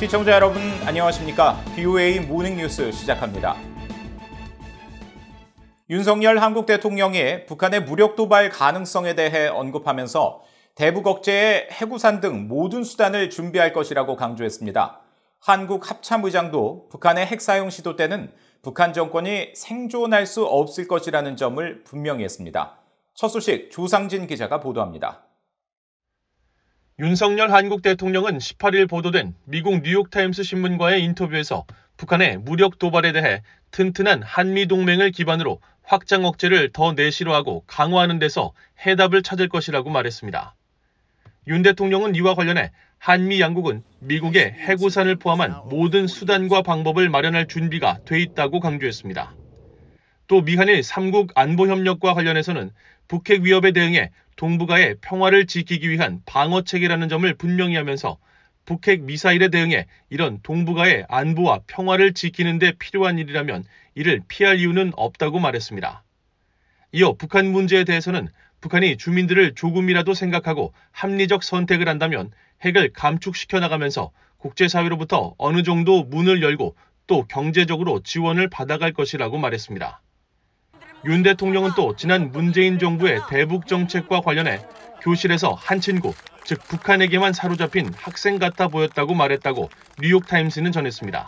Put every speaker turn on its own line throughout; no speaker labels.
시청자 여러분 안녕하십니까? BOA 모닝뉴스 시작합니다. 윤석열 한국 대통령이 북한의 무력 도발 가능성에 대해 언급하면서 대북 억제에 해구산 등 모든 수단을 준비할 것이라고 강조했습니다. 한국 합참의장도 북한의 핵 사용 시도 때는 북한 정권이 생존할 수 없을 것이라는 점을 분명히 했습니다. 첫 소식 조상진 기자가 보도합니다.
윤석열 한국 대통령은 18일 보도된 미국 뉴욕타임스 신문과의 인터뷰에서 북한의 무력 도발에 대해 튼튼한 한미동맹을 기반으로 확장 억제를 더 내실화하고 강화하는 데서 해답을 찾을 것이라고 말했습니다. 윤 대통령은 이와 관련해 한미 양국은 미국의 해구산을 포함한 모든 수단과 방법을 마련할 준비가 돼 있다고 강조했습니다. 또 미한일 3국 안보협력과 관련해서는 북핵 위협에 대응해 동북아의 평화를 지키기 위한 방어체계라는 점을 분명히 하면서 북핵 미사일에 대응해 이런 동북아의 안보와 평화를 지키는 데 필요한 일이라면 이를 피할 이유는 없다고 말했습니다. 이어 북한 문제에 대해서는 북한이 주민들을 조금이라도 생각하고 합리적 선택을 한다면 핵을 감축시켜 나가면서 국제사회로부터 어느 정도 문을 열고 또 경제적으로 지원을 받아갈 것이라고 말했습니다. 윤 대통령은 또 지난 문재인 정부의 대북 정책과 관련해 교실에서 한 친구, 즉 북한에게만 사로잡힌 학생 같아 보였다고 말했다고 뉴욕타임스는 전했습니다.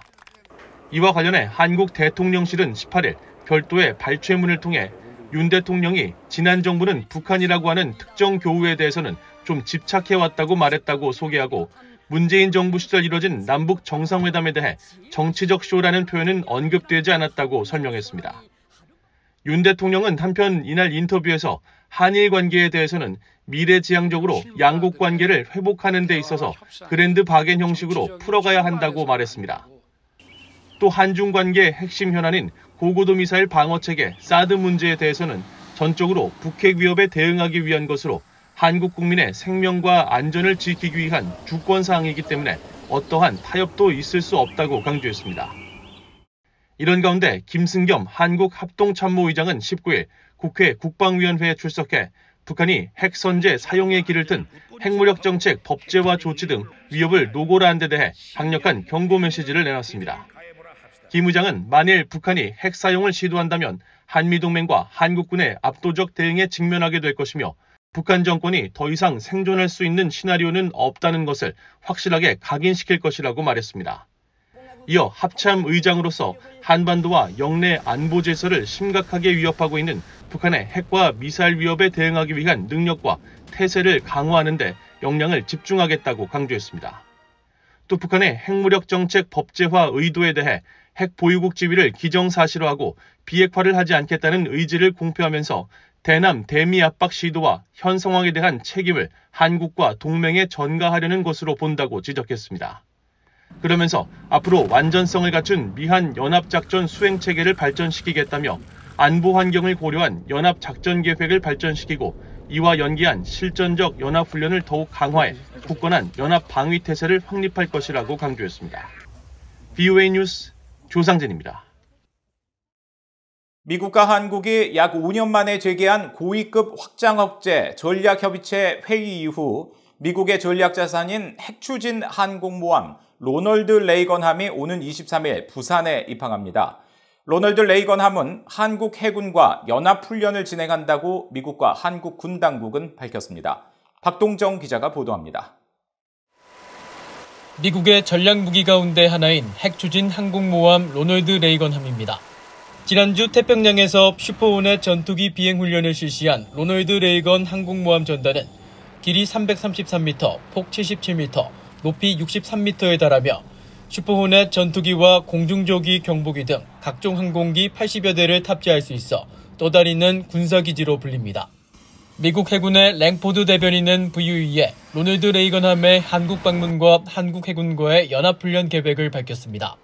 이와 관련해 한국 대통령실은 18일 별도의 발췌문을 통해 윤 대통령이 지난 정부는 북한이라고 하는 특정 교우에 대해서는 좀 집착해왔다고 말했다고 소개하고 문재인 정부 시절 이뤄진 남북 정상회담에 대해 정치적 쇼라는 표현은 언급되지 않았다고 설명했습니다. 윤 대통령은 한편 이날 인터뷰에서 한일 관계에 대해서는 미래지향적으로 양국 관계를 회복하는 데 있어서 그랜드 바겐 형식으로 풀어가야 한다고 말했습니다. 또 한중 관계의 핵심 현안인 고고도 미사일 방어체계 사드 문제에 대해서는 전적으로 북핵 위협에 대응하기 위한 것으로 한국 국민의 생명과 안전을 지키기 위한 주권사항이기 때문에 어떠한 타협도 있을 수 없다고 강조했습니다. 이런 가운데 김승겸 한국합동참모의장은 19일 국회 국방위원회에 출석해 북한이 핵선제 사용의 길을 튼 핵무력 정책 법제화 조치 등 위협을 노골화한 데 대해 강력한 경고 메시지를 내놨습니다. 김 의장은 만일 북한이 핵 사용을 시도한다면 한미동맹과 한국군의 압도적 대응에 직면하게 될 것이며 북한 정권이 더 이상 생존할 수 있는 시나리오는 없다는 것을 확실하게 각인시킬 것이라고 말했습니다. 이어 합참 의장으로서 한반도와 영내 안보 질서를 심각하게 위협하고 있는 북한의 핵과 미사일 위협에 대응하기 위한 능력과 태세를 강화하는 데 역량을 집중하겠다고 강조했습니다. 또 북한의 핵무력 정책 법제화 의도에 대해 핵 보유국 지위를 기정사실화하고 비핵화를 하지 않겠다는 의지를 공표하면서 대남 대미 압박 시도와 현 상황에 대한 책임을 한국과 동맹에 전가하려는 것으로 본다고 지적했습니다. 그러면서 앞으로 완전성을 갖춘 미한 연합작전 수행체계를 발전시키겠다며 안보 환경을 고려한 연합작전계획을 발전시키고 이와 연계한 실전적 연합훈련을 더욱 강화해 굳건한 연합방위태세를 확립할 것이라고 강조했습니다. BOA 뉴스 조상진입니다.
미국과 한국이 약 5년 만에 재개한 고위급 확장 억제 전략협의체 회의 이후 미국의 전략자산인 핵추진 항공모함 로널드 레이건함이 오는 23일 부산에 입항합니다. 로널드 레이건함은 한국 해군과 연합훈련을 진행한다고 미국과 한국 군 당국은 밝혔습니다. 박동정 기자가 보도합니다.
미국의 전략무기 가운데 하나인 핵추진 항공모함 로널드 레이건함입니다. 지난주 태평양에서 슈퍼호넷 전투기 비행훈련을 실시한 로널드 레이건 항공모함 전단은 길이 333m, 폭 77m, 높이 63m에 달하며 슈퍼호넷 전투기와 공중조기 경보기 등 각종 항공기 80여 대를 탑재할 수 있어 또 다른 군사기지로 불립니다. 미국 해군의 랭포드 대변인은 VOA에 로널드 레이건함의 한국 방문과 한국 해군과의 연합훈련 계획을 밝혔습니다.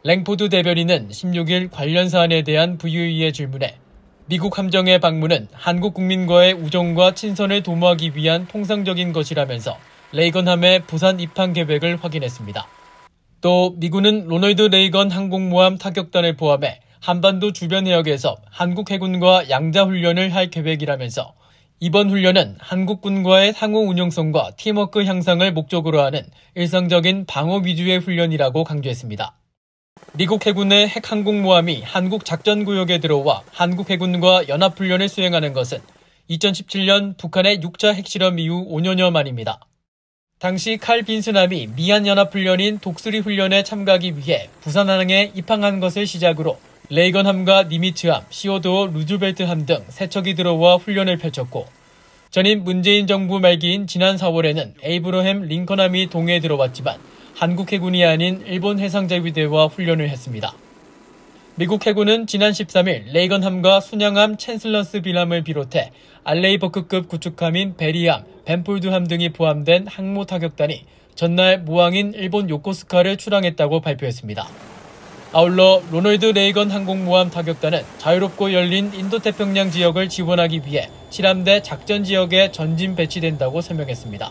랭포드 대변인은 16일 관련 사안에 대한 VOA의 질문에 미국 함정의 방문은 한국 국민과의 우정과 친선을 도모하기 위한 통상적인 것이라면서 레이건함의 부산 입항 계획을 확인했습니다. 또 미군은 로널드 레이건 항공모함 타격단을 포함해 한반도 주변 해역에서 한국 해군과 양자 훈련을 할 계획이라면서 이번 훈련은 한국군과의 상호 운용성과 팀워크 향상을 목적으로 하는 일상적인 방어 위주의 훈련이라고 강조했습니다. 미국 해군의 핵항공모함이 한국 작전구역에 들어와 한국 해군과 연합훈련을 수행하는 것은 2017년 북한의 6차 핵실험 이후 5년여 만입니다. 당시 칼 빈슨함이 미한연합훈련인 독수리 훈련에 참가하기 위해 부산항에 입항한 것을 시작으로 레이건함과 니미츠함, 시어도어 루즈벨트함 등 세 척이 들어와 훈련을 펼쳤고 전임 문재인 정부 말기인 지난 4월에는 에이브러햄 링컨함이 동해에 들어왔지만 한국 해군이 아닌 일본 해상자위대와 훈련을 했습니다. 미국 해군은 지난 13일 레이건함과 순양함 챈슬러스 빌함을 비롯해 알레이버크급 구축함인 베리함, 벤폴드함 등이 포함된 항모 타격단이 전날 모항인 일본 요코스카를 출항했다고 발표했습니다. 아울러 로널드 레이건 항공모함 타격단은 자유롭고 열린 인도태평양 지역을 지원하기 위해 칠함대 작전 지역에 전진 배치된다고 설명했습니다.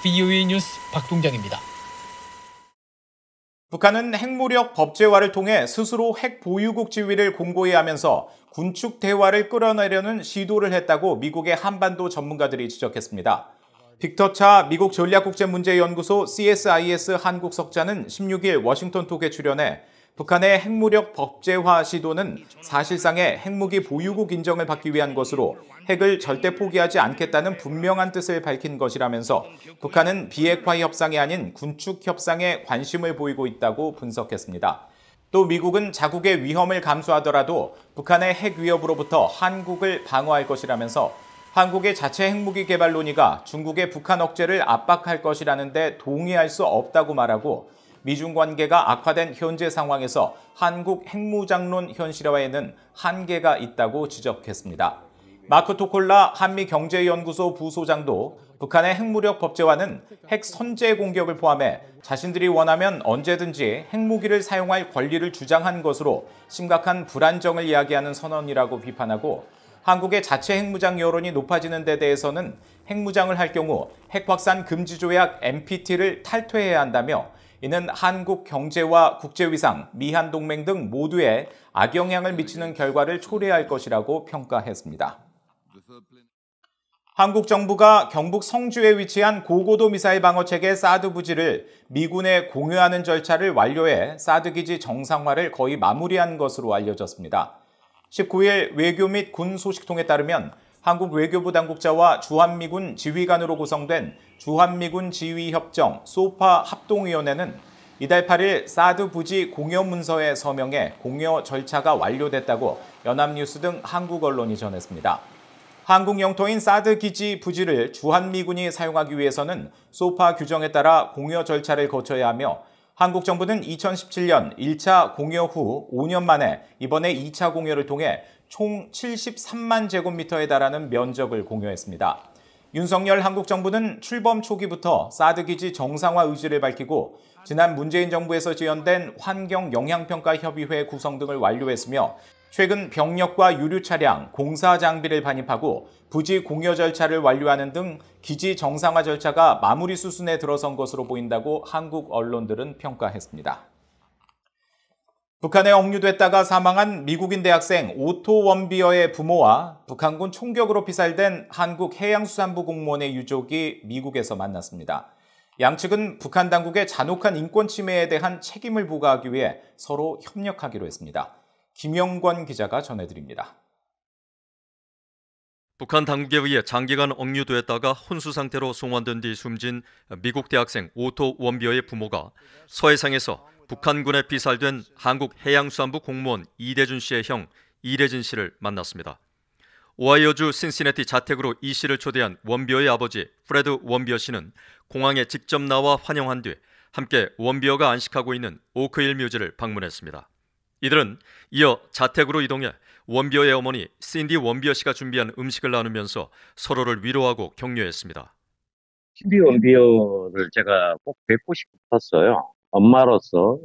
VOA 뉴스 박동정입니다.
북한은 핵무력 법제화를 통해 스스로 핵 보유국 지위를 공고히 하면서 군축 대화를 끌어내려는 시도를 했다고 미국의 한반도 전문가들이 지적했습니다. 빅터 차 미국 전략국제문제연구소 CSIS 한국 석자는 16일 워싱턴 톡에 출연해 북한의 핵무력 법제화 시도는 사실상의 핵무기 보유국 인정을 받기 위한 것으로 핵을 절대 포기하지 않겠다는 분명한 뜻을 밝힌 것이라면서 북한은 비핵화 협상이 아닌 군축 협상에 관심을 보이고 있다고 분석했습니다. 또 미국은 자국의 위험을 감수하더라도 북한의 핵 위협으로부터 한국을 방어할 것이라면서 한국의 자체 핵무기 개발 논의가 중국의 북한 억제를 압박할 것이라는 데 동의할 수 없다고 말하고 미중 관계가 악화된 현재 상황에서 한국 핵무장론 현실화에는 한계가 있다고 지적했습니다. 마크 토콜라 한미경제연구소 부소장도 북한의 핵무력 법제화는 핵 선제 공격을 포함해 자신들이 원하면 언제든지 핵무기를 사용할 권리를 주장한 것으로 심각한 불안정을 이야기하는 선언이라고 비판하고 한국의 자체 핵무장 여론이 높아지는 데 대해서는 핵무장을 할 경우 핵확산 금지 조약 NPT를 탈퇴해야 한다며 이는 한국 경제와 국제위상, 미한동맹 등 모두에 악영향을 미치는 결과를 초래할 것이라고 평가했습니다. 한국 정부가 경북 성주에 위치한 고고도 미사일 방어체계 사드 부지를 미군에 공유하는 절차를 완료해 사드 기지 정상화를 거의 마무리한 것으로 알려졌습니다. 19일 외교 및 군 소식통에 따르면 한국 외교부 당국자와 주한미군 지휘관으로 구성된 주한미군 지휘협정 소파 합동위원회는 이달 8일 사드 부지 공여 문서에 서명해 공여 절차가 완료됐다고 연합뉴스 등 한국 언론이 전했습니다. 한국 영토인 사드 기지 부지를 주한미군이 사용하기 위해서는 소파 규정에 따라 공여 절차를 거쳐야 하며 한국 정부는 2017년 1차 공여 후 5년 만에 이번에 2차 공여를 통해 총 73만 제곱미터에 달하는 면적을 공여했습니다. 윤석열 한국 정부는 출범 초기부터 사드 기지 정상화 의지를 밝히고 지난 문재인 정부에서 지연된 환경영향평가협의회 구성 등을 완료했으며 최근 병력과 유류 차량, 공사 장비를 반입하고 부지 공여 절차를 완료하는 등 기지 정상화 절차가 마무리 수순에 들어선 것으로 보인다고 한국 언론들은 평가했습니다. 북한에 억류됐다가 사망한 미국인 대학생 오토 원비어의 부모와 북한군 총격으로 피살된 한국 해양수산부 공무원의 유족이 미국에서 만났습니다. 양측은 북한 당국의 잔혹한 인권 침해에 대한 책임을 부과하기 위해 서로 협력하기로 했습니다. 김영권 기자가 전해드립니다.
북한 당국에 의해 장기간 억류됐다가 혼수 상태로 송환된 뒤 숨진 미국 대학생 오토 원비어의 부모가 서해상에서 북한군에 피살된 한국 해양수산부 공무원 이대준 씨의 형 이래진 씨를 만났습니다. 오하이오주 신시내티 자택으로 이 씨를 초대한 원비어의 아버지 프레드 원비어 씨는 공항에 직접 나와 환영한 뒤 함께 원비어가 안식하고 있는 오크힐 뮤즈를 방문했습니다. 이들은 이어 자택으로 이동해 원비어의 어머니 신디 원비어 씨가 준비한 음식을 나누면서 서로를 위로하고 격려했습니다.
신디 원비어를 제가 꼭 뵙고 싶었어요. 엄마로서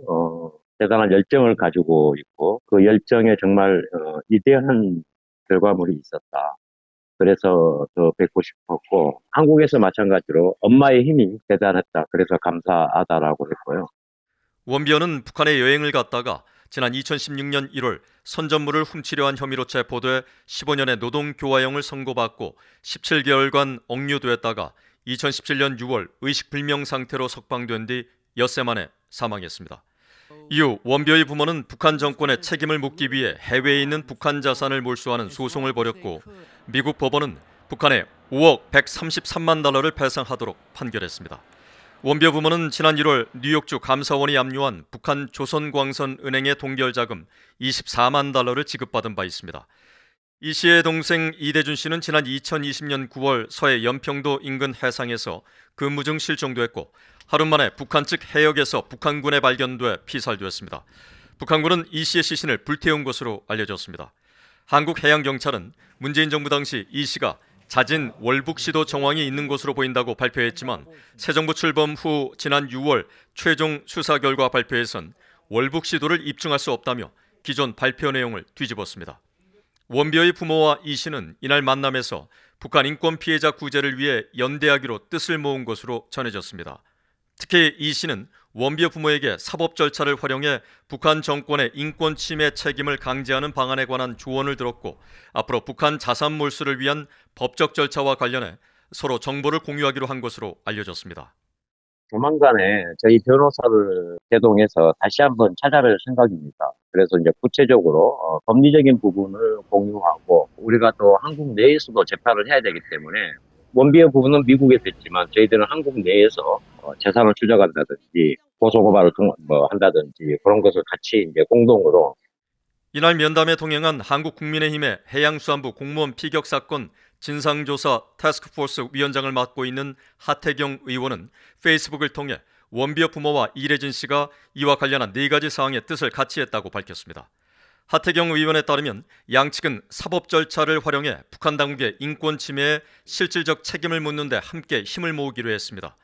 대단한 열정을 가지고 있고 그 열정에 정말 위대한 결과물이 있었다. 그래서 더 뵙고 싶었고 한국에서 마찬가지로 엄마의 힘이 대단했다. 그래서 감사하다라고 했고요.
원비어는 북한에 여행을 갔다가 지난 2016년 1월 선전물을 훔치려 한 혐의로 체포돼 15년의 노동교화형을 선고받고 17개월간 억류됐다가 2017년 6월 의식불명 상태로 석방된 뒤 엿새 만에 사망했습니다. 이후 원비어의 부모는 북한 정권의 책임을 묻기 위해 해외에 있는 북한 자산을 몰수하는 소송을 벌였고 미국 법원은 북한에 5억 133만 달러를 배상하도록 판결했습니다. 원비어 부모는 지난 1월 뉴욕주 감사원이 압류한 북한 조선광선은행의 동결자금 24만 달러를 지급받은 바 있습니다. 이 씨의 동생 이대준 씨는 지난 2020년 9월 서해 연평도 인근 해상에서 근무 중 실종됐고 하루 만에 북한 측 해역에서 북한군에 발견돼 피살되었습니다. 북한군은 이 씨의 시신을 불태운 것으로 알려졌습니다. 한국해양경찰은 문재인 정부 당시 이 씨가 잦은 월북시도 정황이 있는 것으로 보인다고 발표했지만 새 정부 출범 후 지난 6월 최종 수사 결과 발표에선 월북시도를 입증할 수 없다며 기존 발표 내용을 뒤집었습니다. 원비어의 부모와 이 씨는 이날 만남에서 북한 인권 피해자 구제를 위해 연대하기로 뜻을 모은 것으로 전해졌습니다. 특히 이 씨는 원비어 부모에게 사법 절차를 활용해 북한 정권의 인권 침해 책임을 강제하는 방안에 관한 조언을 들었고 앞으로 북한 자산 몰수를 위한 법적 절차와 관련해 서로 정보를 공유하기로 한 것으로 알려졌습니다.
조만간에 저희 변호사를 대동해서 다시 한번 찾아뵐 생각입니다. 그래서 이제 구체적으로 법리적인 부분을 공유하고 우리가 또 한국 내에서도 재판을 해야 되기 때문에 원비어 부분은 미국에 됐지만 저희들은 한국 내에서 재산을 추적한다든지 고소고발을 한다든지 그런 것을 같이 이제 공동으로.
이날 면담에 동행한 한국국민의힘의 해양수산부 공무원 피격 사건 진상조사 태스크포스 위원장을 맡고 있는 하태경 의원은 페이스북을 통해 원비어 부모와 이래진 씨가 이와 관련한 4가지 사항의 뜻을 같이 했다고 밝혔습니다. 하태경 의원에 따르면 양측은 사법 절차를 활용해 북한 당국의 인권 침해에 실질적 책임을 묻는 데 함께 힘을 모으기로 했습니다.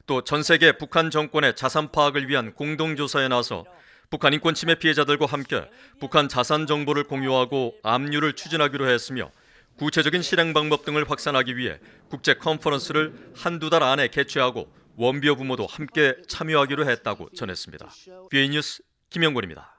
또 전 세계 북한 정권의 자산 파악을 위한 공동조사에 나서 북한 인권 침해 피해자들과 함께 북한 자산 정보를 공유하고 압류를 추진하기로 했으며 구체적인 실행 방법 등을 확산하기 위해 국제 컨퍼런스를 한두 달 안에 개최하고 원비어 부모도 함께 참여하기로 했다고 전했습니다. BA 뉴스 김영권입니다.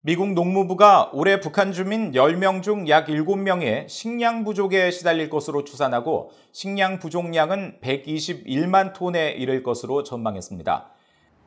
미국 농무부가 올해 북한 주민 10명 중 약 7명이 식량 부족에 시달릴 것으로 추산하고 식량 부족량은 121만 톤에 이를 것으로 전망했습니다.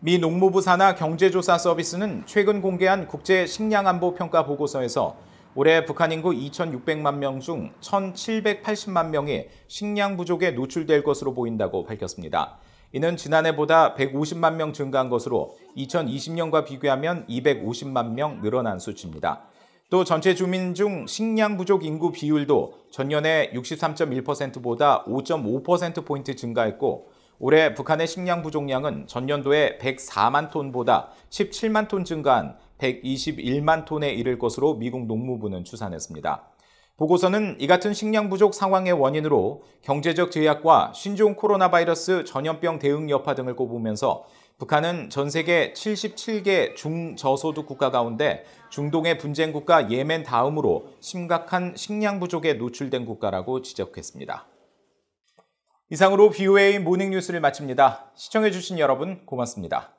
미 농무부 산하 경제조사 서비스는 최근 공개한 국제 식량안보 평가 보고서에서 올해 북한 인구 2,600만 명 중 1,780만 명이 식량 부족에 노출될 것으로 보인다고 밝혔습니다. 이는 지난해보다 150만 명 증가한 것으로 2020년과 비교하면 250만 명 늘어난 수치입니다. 또 전체 주민 중 식량 부족 인구 비율도 전년의 63.1%보다 5.5%포인트 증가했고 올해 북한의 식량 부족량은 전년도에 104만 톤보다 17만 톤 증가한 121만 톤에 이를 것으로 미국 농무부는 추산했습니다. 보고서는 이 같은 식량 부족 상황의 원인으로 경제적 제약과 신종 코로나 바이러스 전염병 대응 여파 등을 꼽으면서 북한은 전 세계 77개 중저소득 국가 가운데 중동의 분쟁 국가 예멘 다음으로 심각한 식량 부족에 노출된 국가라고 지적했습니다. 이상으로 BOA 모닝뉴스를 마칩니다. 시청해주신 여러분 고맙습니다.